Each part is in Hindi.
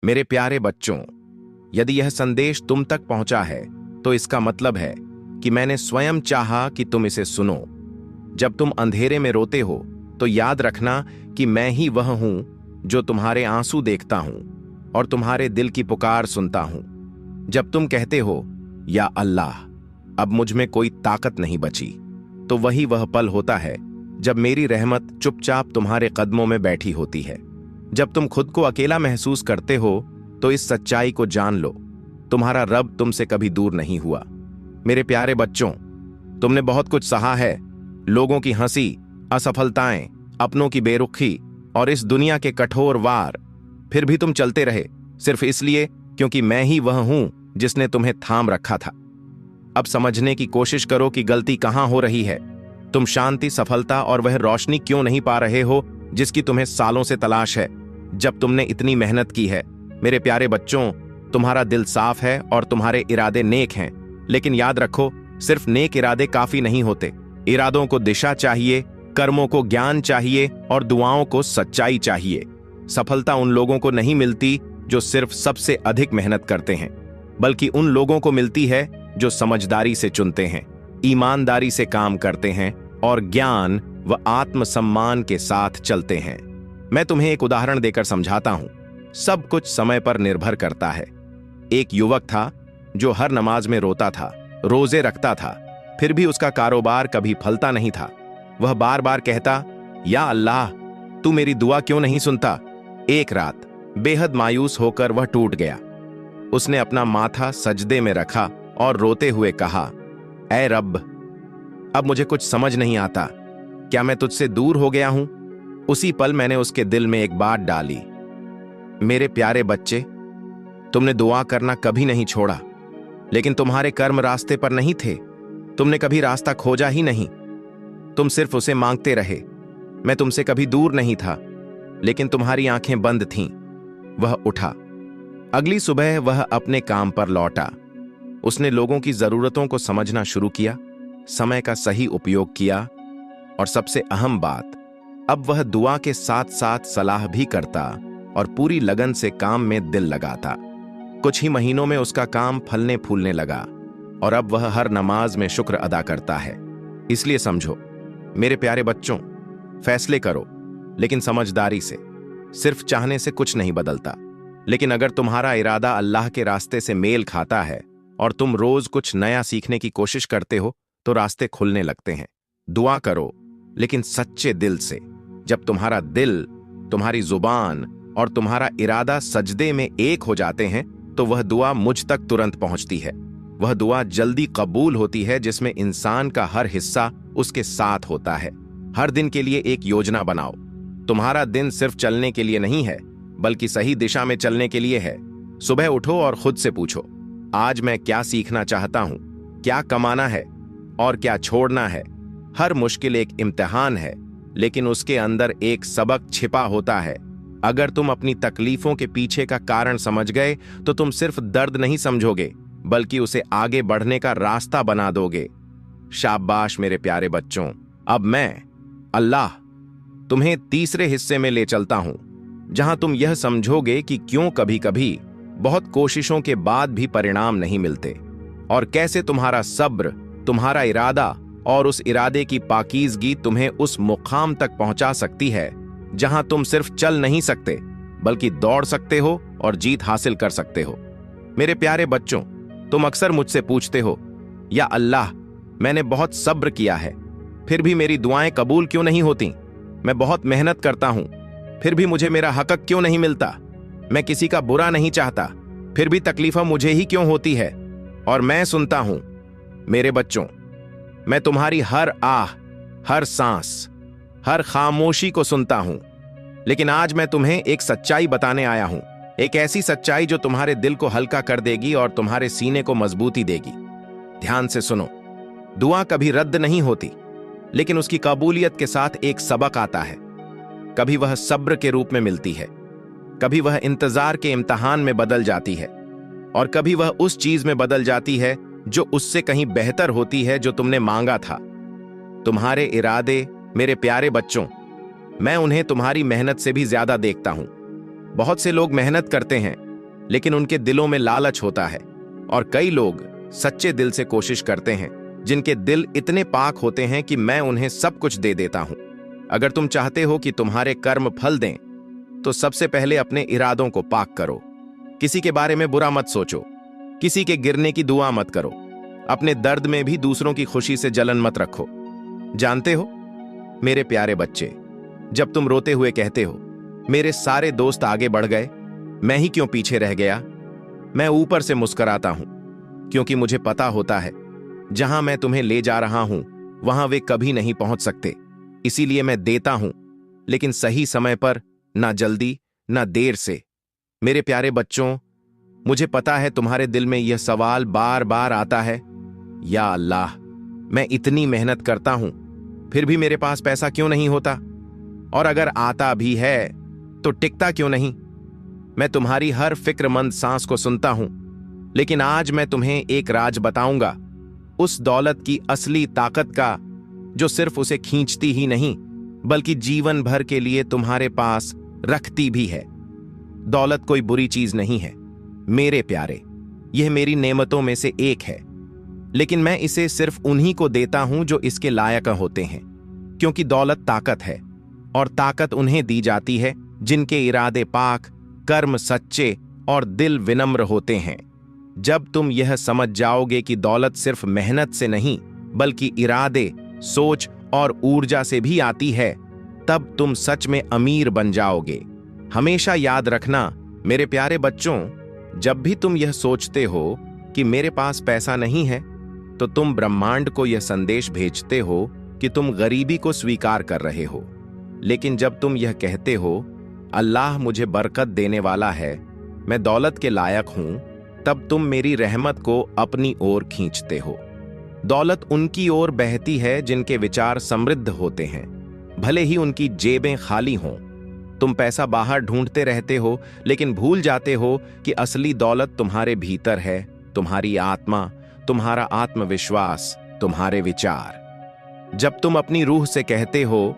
मेरे प्यारे बच्चों, यदि यह संदेश तुम तक पहुंचा है तो इसका मतलब है कि मैंने स्वयं चाहा कि तुम इसे सुनो। जब तुम अंधेरे में रोते हो तो याद रखना कि मैं ही वह हूं जो तुम्हारे आंसू देखता हूं और तुम्हारे दिल की पुकार सुनता हूं। जब तुम कहते हो, या अल्लाह, अब मुझ में कोई ताकत नहीं बची, तो वही वह पल होता है जब मेरी रहमत चुपचाप तुम्हारे कदमों में बैठी होती है। जब तुम खुद को अकेला महसूस करते हो तो इस सच्चाई को जान लो, तुम्हारा रब तुमसे कभी दूर नहीं हुआ। मेरे प्यारे बच्चों, तुमने बहुत कुछ सहा है, लोगों की हंसी, असफलताएं, अपनों की बेरुखी और इस दुनिया के कठोर वार। फिर भी तुम चलते रहे, सिर्फ इसलिए क्योंकि मैं ही वह हूं जिसने तुम्हें थाम रखा था। अब समझने की कोशिश करो कि गलती कहां हो रही है। तुम शांति, सफलता और वह रोशनी क्यों नहीं पा रहे हो जिसकी तुम्हें सालों से तलाश है, जब तुमने इतनी मेहनत की है। मेरे प्यारे बच्चों, तुम्हारा दिल साफ है और तुम्हारे इरादे नेक हैं, लेकिन याद रखो, सिर्फ नेक इरादे काफी नहीं होते। इरादों को दिशा चाहिए, कर्मों को ज्ञान चाहिए और दुआओं को सच्चाई चाहिए। सफलता उन लोगों को नहीं मिलती जो सिर्फ सबसे अधिक मेहनत करते हैं, बल्कि उन लोगों को मिलती है जो समझदारी से चुनते हैं, ईमानदारी से काम करते हैं और ज्ञान व आत्मसम्मान के साथ चलते हैं। मैं तुम्हें एक उदाहरण देकर समझाता हूं। सब कुछ समय पर निर्भर करता है। एक युवक था जो हर नमाज में रोता था, रोजे रखता था, फिर भी उसका कारोबार कभी फलता नहीं था। वह बार बार कहता, या अल्लाह, तू मेरी दुआ क्यों नहीं सुनता। एक रात बेहद मायूस होकर वह टूट गया। उसने अपना माथा सजदे में रखा और रोते हुए कहा, ऐ रब, अब मुझे कुछ समझ नहीं आता, क्या मैं तुझसे दूर हो गया हूं। उसी पल मैंने उसके दिल में एक बात डाली, मेरे प्यारे बच्चे, तुमने दुआ करना कभी नहीं छोड़ा, लेकिन तुम्हारे कर्म रास्ते पर नहीं थे। तुमने कभी रास्ता खोजा ही नहीं, तुम सिर्फ उसे मांगते रहे। मैं तुमसे कभी दूर नहीं था, लेकिन तुम्हारी आंखें बंद थीं। वह उठा। अगली सुबह वह अपने काम पर लौटा। उसने लोगों की जरूरतों को समझना शुरू किया, समय का सही उपयोग किया और सबसे अहम बात, अब वह दुआ के साथ साथ सलाह भी करता और पूरी लगन से काम में दिल लगाता। कुछ ही महीनों में उसका काम फलने फूलने लगा और अब वह हर नमाज में शुक्र अदा करता है। इसलिए समझो मेरे प्यारे बच्चों, फैसले करो, लेकिन समझदारी से। सिर्फ चाहने से कुछ नहीं बदलता, लेकिन अगर तुम्हारा इरादा अल्लाह के रास्ते से मेल खाता है और तुम रोज कुछ नया सीखने की कोशिश करते हो तो रास्ते खुलने लगते हैं। दुआ करो, लेकिन सच्चे दिल से। जब तुम्हारा दिल, तुम्हारी जुबान और तुम्हारा इरादा सजदे में एक हो जाते हैं तो वह दुआ मुझ तक तुरंत पहुंचती है। वह दुआ जल्दी कबूल होती है जिसमें इंसान का हर हिस्सा उसके साथ होता है। हर दिन के लिए एक योजना बनाओ। तुम्हारा दिन सिर्फ चलने के लिए नहीं है, बल्कि सही दिशा में चलने के लिए है। सुबह उठो और खुद से पूछो, आज मैं क्या सीखना चाहता हूं, क्या कमाना है और क्या छोड़ना है। हर मुश्किल एक इम्तिहान है, लेकिन उसके अंदर एक सबक छिपा होता है। अगर तुम अपनी तकलीफों के पीछे का कारण समझ गए तो तुम सिर्फ दर्द नहीं समझोगे, बल्कि उसे आगे बढ़ने का रास्ता बना दोगे। शाबाश मेरे प्यारे बच्चों। अब मैं, अल्लाह, तुम्हें तीसरे हिस्से में ले चलता हूं, जहां तुम यह समझोगे कि क्यों कभी कभी बहुत कोशिशों के बाद भी परिणाम नहीं मिलते और कैसे तुम्हारा सब्र, तुम्हारा इरादा और उस इरादे की पाकीज़गी तुम्हें उस मुकाम तक पहुंचा सकती है जहां तुम सिर्फ चल नहीं सकते, बल्कि दौड़ सकते हो और जीत हासिल कर सकते हो। मेरे प्यारे बच्चों, तुम अक्सर मुझसे पूछते हो, या अल्लाह, मैंने बहुत सब्र किया है, फिर भी मेरी दुआएं कबूल क्यों नहीं होती। मैं बहुत मेहनत करता हूं, फिर भी मुझे मेरा हक क्यों नहीं मिलता। मैं किसी का बुरा नहीं चाहता, फिर भी तकलीफें मुझे ही क्यों होती है। और मैं सुनता हूं मेरे बच्चों, मैं तुम्हारी हर आह, हर सांस, हर खामोशी को सुनता हूं। लेकिन आज मैं तुम्हें एक सच्चाई बताने आया हूं, एक ऐसी सच्चाई जो तुम्हारे दिल को हल्का कर देगी और तुम्हारे सीने को मजबूती देगी। ध्यान से सुनो, दुआ कभी रद्द नहीं होती, लेकिन उसकी कबूलियत के साथ एक सबक आता है। कभी वह सब्र के रूप में मिलती है, कभी वह इंतजार के इम्तिहान में बदल जाती है और कभी वह उस चीज में बदल जाती है जो उससे कहीं बेहतर होती है जो तुमने मांगा था। तुम्हारे इरादे, मेरे प्यारे बच्चों, मैं उन्हें तुम्हारी मेहनत से भी ज्यादा देखता हूं। बहुत से लोग मेहनत करते हैं, लेकिन उनके दिलों में लालच होता है। और कई लोग सच्चे दिल से कोशिश करते हैं, जिनके दिल इतने पाक होते हैं कि मैं उन्हें सब कुछ दे देता हूं। अगर तुम चाहते हो कि तुम्हारे कर्म फल दें, तो सबसे पहले अपने इरादों को पाक करो। किसी के बारे में बुरा मत सोचो, किसी के गिरने की दुआ मत करो, अपने दर्द में भी दूसरों की खुशी से जलन मत रखो। जानते हो मेरे प्यारे बच्चे, जब तुम रोते हुए कहते हो मेरे सारे दोस्त आगे बढ़ गए, मैं ही क्यों पीछे रह गया, मैं ऊपर से मुस्कुराता हूं, क्योंकि मुझे पता होता है जहां मैं तुम्हें ले जा रहा हूं वहां वे कभी नहीं पहुंच सकते। इसीलिए मैं देता हूं, लेकिन सही समय पर, ना जल्दी ना देर से। मेरे प्यारे बच्चों, मुझे पता है तुम्हारे दिल में यह सवाल बार बार आता है, या अल्लाह, मैं इतनी मेहनत करता हूं फिर भी मेरे पास पैसा क्यों नहीं होता, और अगर आता भी है तो टिकता क्यों नहीं। मैं तुम्हारी हर फिक्रमंद सांस को सुनता हूं, लेकिन आज मैं तुम्हें एक राज बताऊंगा, उस दौलत की असली ताकत का, जो सिर्फ उसे खींचती ही नहीं बल्कि जीवन भर के लिए तुम्हारे पास रखती भी है। दौलत कोई बुरी चीज नहीं है मेरे प्यारे, यह मेरी नेमतों में से एक है, लेकिन मैं इसे सिर्फ उन्हीं को देता हूं जो इसके लायक होते हैं, क्योंकि दौलत ताकत है, और ताकत उन्हें दी जाती है जिनके इरादे पाक, कर्म सच्चे और दिल विनम्र होते हैं। जब तुम यह समझ जाओगे कि दौलत सिर्फ मेहनत से नहीं बल्कि इरादे, सोच और ऊर्जा से भी आती है, तब तुम सच में अमीर बन जाओगे। हमेशा याद रखना मेरे प्यारे बच्चों, जब भी तुम यह सोचते हो कि मेरे पास पैसा नहीं है, तो तुम ब्रह्मांड को यह संदेश भेजते हो कि तुम गरीबी को स्वीकार कर रहे हो। लेकिन जब तुम यह कहते हो अल्लाह मुझे बरकत देने वाला है, मैं दौलत के लायक हूं, तब तुम मेरी रहमत को अपनी ओर खींचते हो। दौलत उनकी ओर बहती है जिनके विचार समृद्ध होते हैं, भले ही उनकी जेबें खाली हों। तुम पैसा बाहर ढूंढते रहते हो, लेकिन भूल जाते हो कि असली दौलत तुम्हारे भीतर है, तुम्हारी आत्मा, तुम्हारा आत्मविश्वास, तुम्हारे विचार। जब तुम अपनी रूह से कहते हो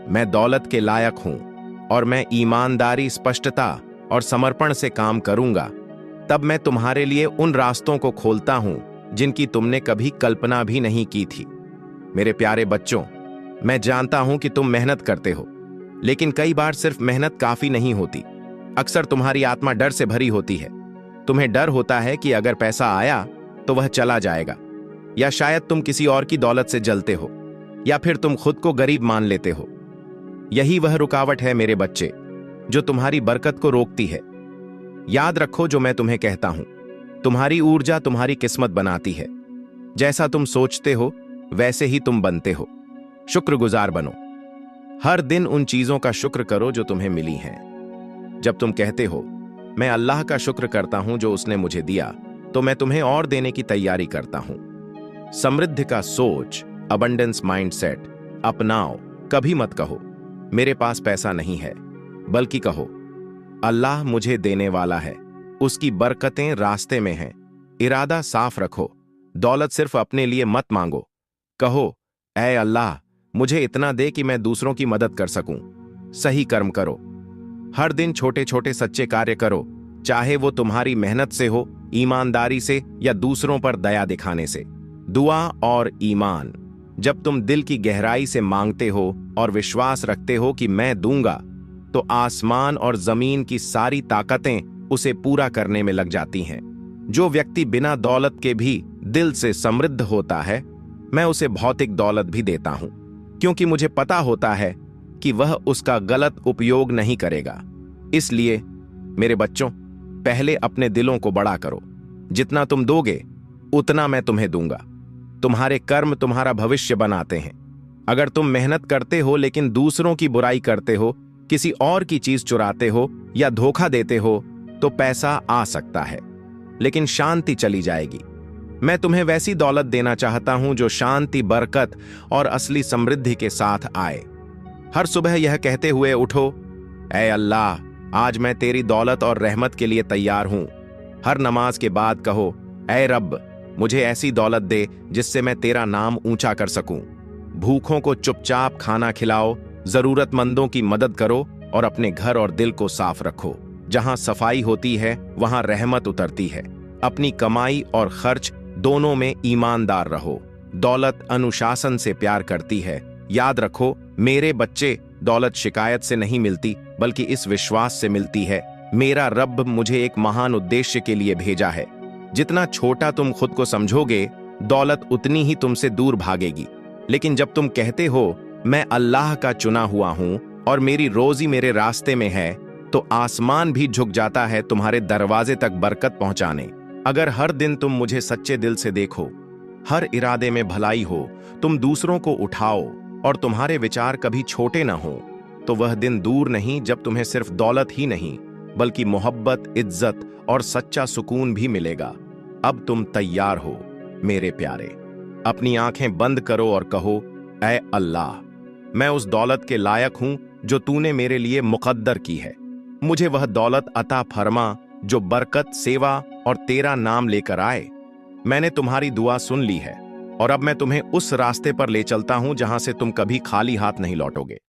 मैं दौलत के लायक हूं और मैं ईमानदारी, स्पष्टता और समर्पण से काम करूंगा, तब मैं तुम्हारे लिए उन रास्तों को खोलता हूं जिनकी तुमने कभी कल्पना भी नहीं की थी। मेरे प्यारे बच्चों, मैं जानता हूं कि तुम मेहनत करते हो, लेकिन कई बार सिर्फ मेहनत काफी नहीं होती। अक्सर तुम्हारी आत्मा डर से भरी होती है। तुम्हें डर होता है कि अगर पैसा आया तो वह चला जाएगा, या शायद तुम किसी और की दौलत से जलते हो, या फिर तुम खुद को गरीब मान लेते हो। यही वह रुकावट है मेरे बच्चे, जो तुम्हारी बरकत को रोकती है। याद रखो जो मैं तुम्हें कहता हूं, तुम्हारी ऊर्जा तुम्हारी किस्मत बनाती है। जैसा तुम सोचते हो वैसे ही तुम बनते हो। शुक्रगुजार बनो, हर दिन उन चीजों का शुक्र करो जो तुम्हें मिली हैं। जब तुम कहते हो मैं अल्लाह का शुक्र करता हूं जो उसने मुझे दिया, तो मैं तुम्हें और देने की तैयारी करता हूं। समृद्धि का सोच, अबंडेंस माइंडसेट अपनाओ। कभी मत कहो मेरे पास पैसा नहीं है, बल्कि कहो अल्लाह मुझे देने वाला है, उसकी बरकतें रास्ते में हैं। इरादा साफ रखो, दौलत सिर्फ अपने लिए मत मांगो। कहो ऐ अल्लाह, मुझे इतना दे कि मैं दूसरों की मदद कर सकूं। सही कर्म करो, हर दिन छोटे छोटे सच्चे कार्य करो, चाहे वो तुम्हारी मेहनत से हो, ईमानदारी से, या दूसरों पर दया दिखाने से। दुआ और ईमान, जब तुम दिल की गहराई से मांगते हो और विश्वास रखते हो कि मैं दूंगा, तो आसमान और जमीन की सारी ताकतें उसे पूरा करने में लग जाती हैं। जो व्यक्ति बिना दौलत के भी दिल से समृद्ध होता है, मैं उसे भौतिक दौलत भी देता हूं, क्योंकि मुझे पता होता है कि वह उसका गलत उपयोग नहीं करेगा। इसलिए मेरे बच्चों, पहले अपने दिलों को बड़ा करो। जितना तुम दोगे उतना मैं तुम्हें दूंगा। तुम्हारे कर्म तुम्हारा भविष्य बनाते हैं। अगर तुम मेहनत करते हो लेकिन दूसरों की बुराई करते हो, किसी और की चीज चुराते हो या धोखा देते हो, तो पैसा आ सकता है लेकिन शांति चली जाएगी। मैं तुम्हें वैसी दौलत देना चाहता हूं जो शांति, बरकत और असली समृद्धि के साथ आए। हर सुबह यह कहते हुए उठो, ऐ अल्लाह, आज मैं तेरी दौलत और रहमत के लिए तैयार हूं। हर नमाज के बाद कहो, ऐ रब, मुझे ऐसी दौलत दे जिससे मैं तेरा नाम ऊंचा कर सकूं। भूखों को चुपचाप खाना खिलाओ, जरूरतमंदों की मदद करो और अपने घर और दिल को साफ रखो। जहां सफाई होती है वहां रहमत उतरती है। अपनी कमाई और खर्च दोनों में ईमानदार रहो। दौलत अनुशासन से प्यार करती है। याद रखो मेरे बच्चे, दौलत शिकायत से नहीं मिलती बल्कि इस विश्वास से मिलती है, मेरा रब मुझे एक महान उद्देश्य के लिए भेजा है। जितना छोटा तुम खुद को समझोगे, दौलत उतनी ही तुमसे दूर भागेगी। लेकिन जब तुम कहते हो मैं अल्लाह का चुना हुआ हूं और मेरी रोजी मेरे रास्ते में है, तो आसमान भी झुक जाता है तुम्हारे दरवाजे तक बरकत पहुंचाने। अगर हर दिन तुम मुझे सच्चे दिल से देखो, हर इरादे में भलाई हो, तुम दूसरों को उठाओ और तुम्हारे विचार कभी छोटे ना हो, तो वह दिन दूर नहीं जब तुम्हें सिर्फ दौलत ही नहीं बल्कि मोहब्बत, इज्जत और सच्चा सुकून भी मिलेगा। अब तुम तैयार हो मेरे प्यारे। अपनी आंखें बंद करो और कहो, ऐ अल्लाह, मैं उस दौलत के लायक हूं जो तूने मेरे लिए मुकद्दर की है। मुझे वह दौलत अता फरमा जो बरकत, सेवा और तेरा नाम लेकर आए। मैंने तुम्हारी दुआ सुन ली है और अब मैं तुम्हें उस रास्ते पर ले चलता हूं जहां से तुम कभी खाली हाथ नहीं लौटोगे।